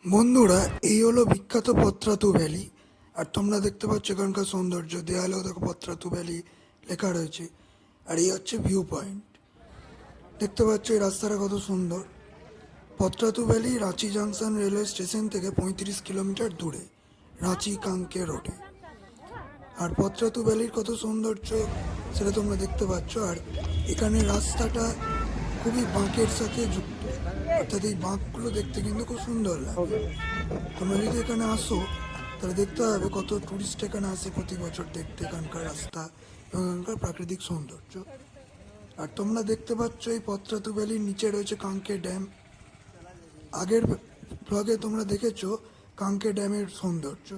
বন্ধুরা, এই হলো বিখ্যাত পত্রাতু ভ্যালি। আর তোমরা দেখতে পাচ্ছ এখানকার সৌন্দর্য, দেয়ালেও দেখো পত্রাতু ভ্যালি লেখা রয়েছে। আর এই হচ্ছে ভিউ পয়েন্ট। দেখতে পাচ্ছ এই রাস্তাটা কত সুন্দর। Patratu valley Ranchi junction railway station থেকে 35 কিলোমিটার দূরে, রাঁচি কাঙ্কে রোডে। আর পত্রাতু ভ্যালির কত সৌন্দর্য সেটা তোমরা দেখতে পাচ্ছ। আর এখানে রাস্তাটা খুবই বাঁকের সাথে যুক্ত, অর্থাৎ এই বাঁকগুলো দেখতে কিন্তু খুব সুন্দর লাগে। তোমরা যদি এখানে আসো তাহলে দেখতে হবে কত টুরিস্ট এখানে আসে প্রতি বছর দেখতে এখানকার রাস্তা এবং এখানকার প্রাকৃতিক সৌন্দর্য। আর তোমরা দেখতে পাচ্ছ এই পত্রাতু ভ্যালির নিচে রয়েছে কাঙ্কে ড্যাম। আগের ব্লগে তোমরা দেখেছো কাঙ্কে ড্যামের সৌন্দর্য।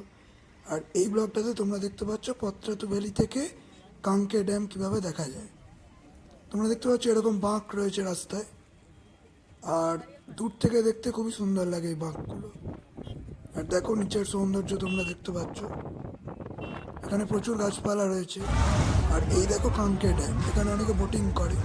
আর এই ব্লগটাতে তোমরা দেখতে পাচ্ছ পত্রাতু ভ্যালি থেকে কাঙ্কে ড্যাম কিভাবে দেখা যায়। তোমরা দেখতে পাচ্ছ এরকম বাঁক রয়েছে রাস্তায়, আর দূর থেকে দেখতে খুবই সুন্দর লাগে এই বাঁকগুলো। আর দেখো নিচের সৌন্দর্য তোমরা দেখতে পাচ্ছ, এখানে প্রচুর গাছপালা রয়েছে। আর এই দেখো কাঙ্কে ড্যাম, এখানে অনেকে বোটিং করে।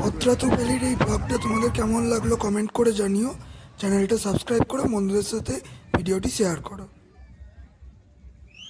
পত্রাতু ভ্যালির এই ব্লগটা তোমাদের কেমন লাগলো কমেন্ট করে জানিও। চ্যানেলটা সাবস্ক্রাইব করে বন্ধুদের সাথে ভিডিওটি শেয়ার করো।